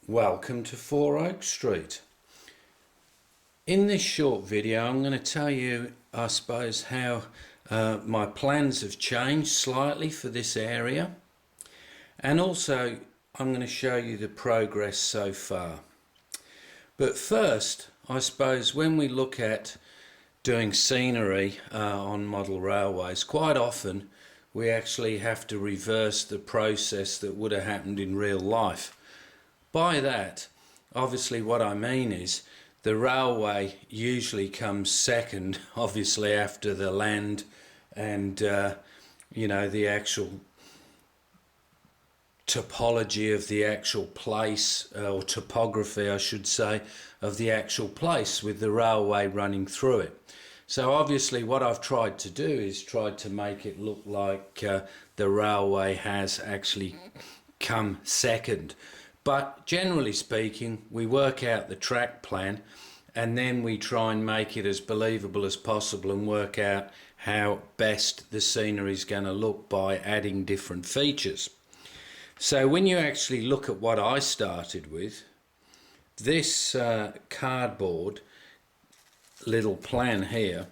Welcome to 4 Oak Street. In this short video I'm going to tell you, I suppose, how my plans have changed slightly for this area, and also I'm going to show you the progress so far. But first, I suppose, when we look at doing scenery on model railways, quite often we actually have to reverse the process that would have happened in real life. By that, obviously what I mean is the railway usually comes second, obviously, after the land and the actual topology of the actual place, or topography I should say, of the actual place with the railway running through it. So obviously what I've tried to do is tried to make it look like the railway has actually come second. But generally speaking, we work out the track plan and then we try and make it as believable as possible and work out how best the scenery is going to look by adding different features. So when you actually look at what I started with, this cardboard little plan here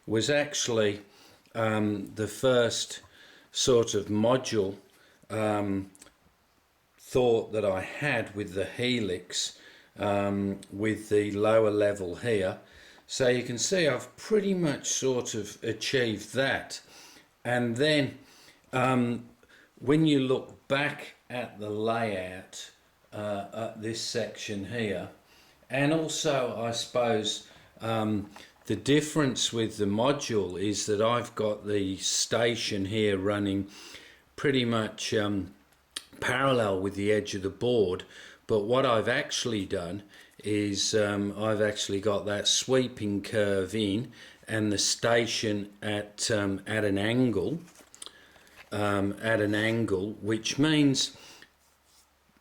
was actually the first sort of module thought that I had with the helix, with the lower level here. So you can see I've pretty much sort of achieved that. And then when you look back at the layout at this section here, and also I suppose the difference with the module is that I've got the station here running pretty much parallel with the edge of the board, but what I've actually done is I've actually got that sweeping curve in and the station at an angle, which means,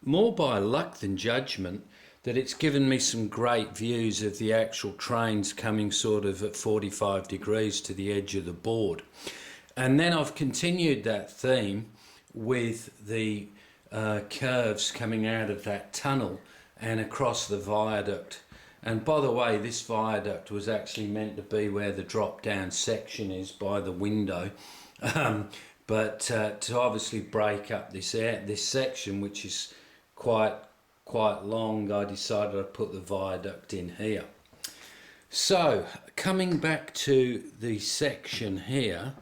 more by luck than judgment, that it's given me some great views of the actual trains coming sort of at 45 degrees to the edge of the board. And then I've continued that theme with the curves coming out of that tunnel and across the viaduct. And by the way, this viaduct was actually meant to be where the drop down section is by the window, but to obviously break up this section, which is quite long, I decided I'd put the viaduct in here. So coming back to the section here,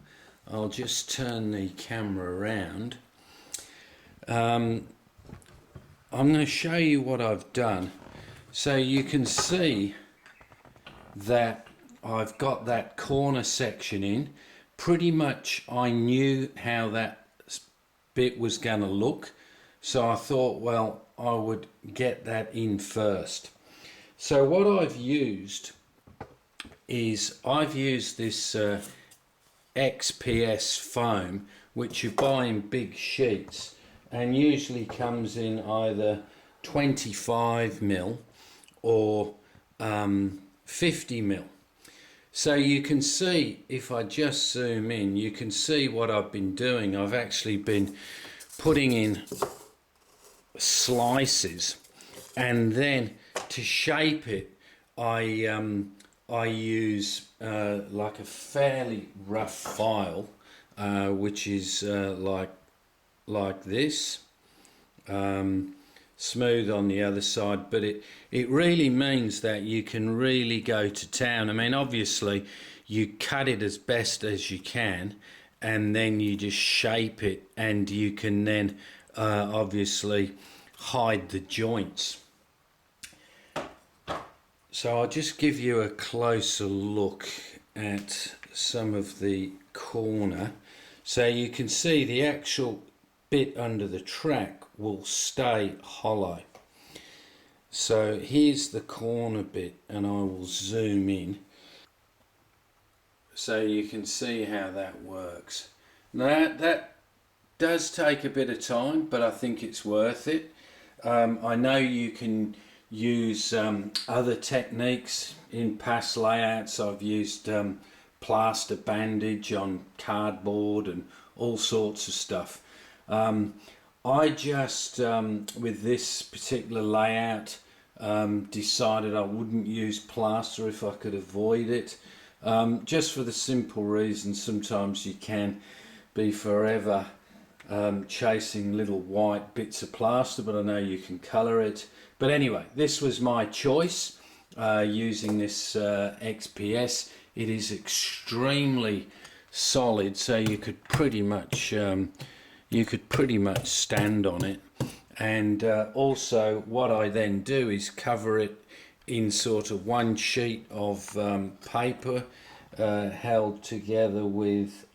I'll just turn the camera around. I'm going to show you what I've done. So you can see that I've got that corner section in. Pretty much I knew how that bit was going to look, so I thought, well, I would get that in first. So what I've used is I've used this Xps Foam, which you buy in big sheets and usually comes in either 25mm or 50mm. So you can see, if I just zoom in, you can see what I've been doing. I've actually been putting in slices, and then to shape it I use like a fairly rough file, which is like this, smooth on the other side, but it really means that you can really go to town. I mean, obviously you cut it as best as you can and then you just shape it, and you can then obviously hide the joints. So I'll just give you a closer look at some of the corner. So you can see the actual bit under the track will stay hollow. So here's the corner bit, and I will zoom in so you can see how that works. Now that does take a bit of time, but I think it's worth it. I know you can use other techniques in past layouts. I've used plaster bandage on cardboard and all sorts of stuff. I just, with this particular layout, decided I wouldn't use plaster if I could avoid it. Just for the simple reason sometimes you can be forever chasing little white bits of plaster, but I know you can colour it. But anyway, this was my choice using this XPS. It is extremely solid, so you could pretty much stand on it. And also what I then do is cover it in sort of one sheet of paper held together with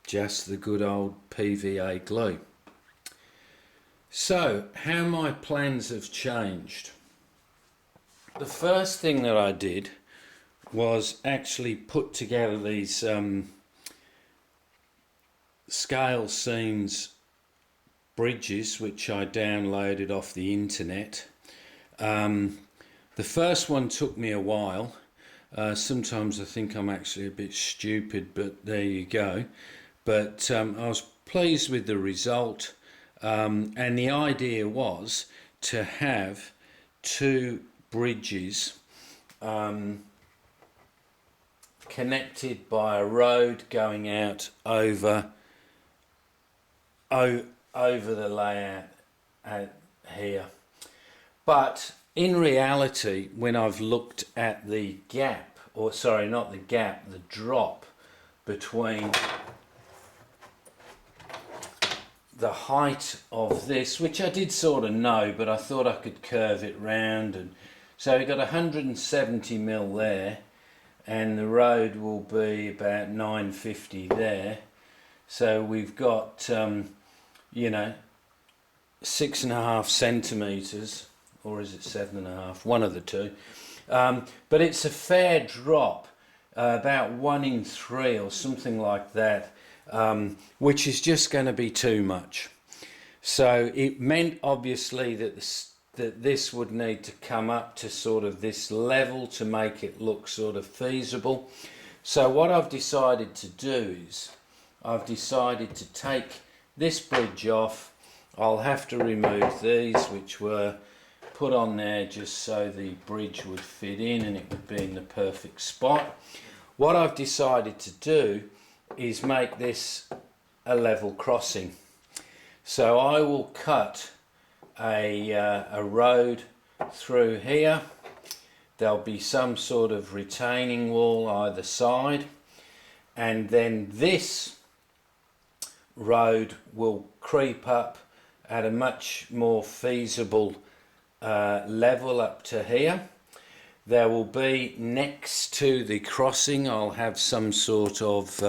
just the good old PVA glue. So how my plans have changed. The first thing that I did was actually put together these scale scenes bridges, which I downloaded off the internet. The first one took me a while. Sometimes I think I'm actually a bit stupid, but there you go. But I was pleased with the result, and the idea was to have two bridges connected by a road going out over the layout here. But in reality, when I've looked at the gap, or sorry, not the gap, the drop between the height of this, which I did sort of know, but I thought I could curve it round, and so we got 170 mil there, and the road will be about 950 there. So we've got you know, 6.5 centimetres, or is it 7.5? One of the two. But it's a fair drop, about 1 in 3 or something like that, which is just going to be too much. So it meant obviously that this would need to come up to sort of this level to make it look sort of feasible. So what I've decided to do is I've decided to take this bridge off. I'll have to remove these, which were put on there just so the bridge would fit in and it would be in the perfect spot. What I've decided to do is make this a level crossing. So I will cut a road through here. There'll be some sort of retaining wall either side, and then this road will creep up at a much more feasible level up to here. There will be next to the crossing, I'll have some sort of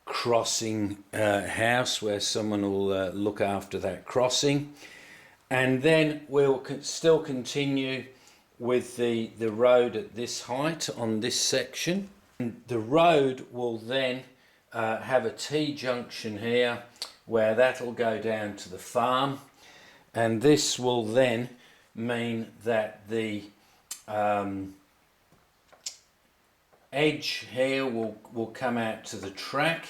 crossing house where someone will look after that crossing, and then we'll still continue with the road at this height on this section. And the road will then have a T-junction here where that'll go down to the farm, and this will then mean that the edge here will come out to the track,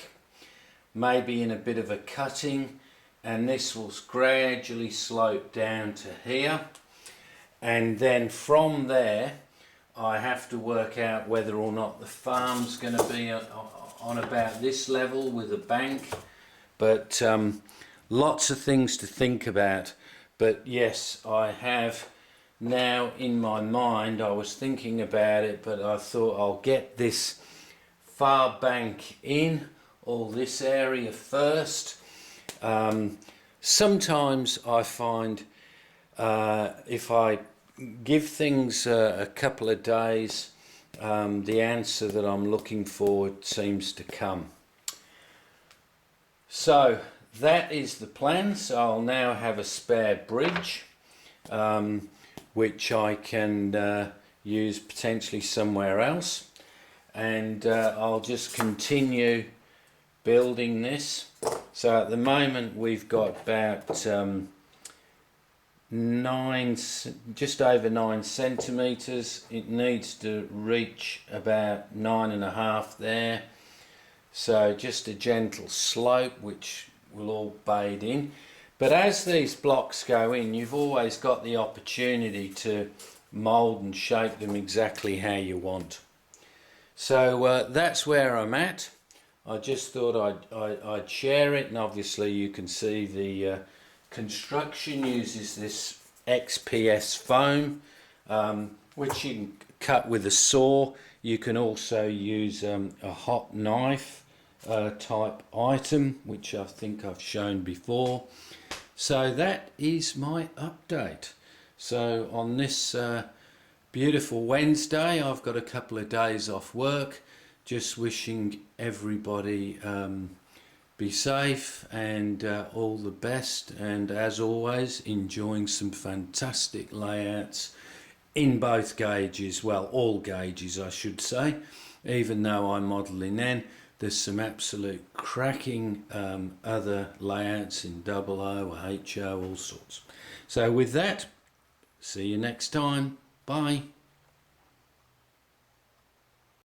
maybe in a bit of a cutting, and this will gradually slope down to here, and then from there I have to work out whether or not the farm's going to be on about this level with a bank. But lots of things to think about. But yes, I have now in my mind, I was thinking about it, but I thought I'll get this far bank in, all this area first. Sometimes I find if I give things a couple of days, the answer that I'm looking for seems to come. So that is the plan. So I'll now have a spare bridge, which I can use potentially somewhere else, and I'll just continue building this. So at the moment we've got about just over 9 centimetres. It needs to reach about 9.5 there. So just a gentle slope, which will all bade in. But as these blocks go in, you've always got the opportunity to mould and shape them exactly how you want. So that's where I'm at. I just thought I'd share it, and obviously you can see the construction uses this XPS foam, which you can cut with a saw. You can also use a hot knife type item, which I think I've shown before. So that is my update. So on this beautiful Wednesday, I've got a couple of days off work. Just wishing everybody be safe and all the best, and as always enjoying some fantastic layouts in both gauges, well, all gauges I should say. Even though I'm modelling N, there's some absolute cracking other layouts in double O or HO, all sorts. So with that, see you next time. Bye.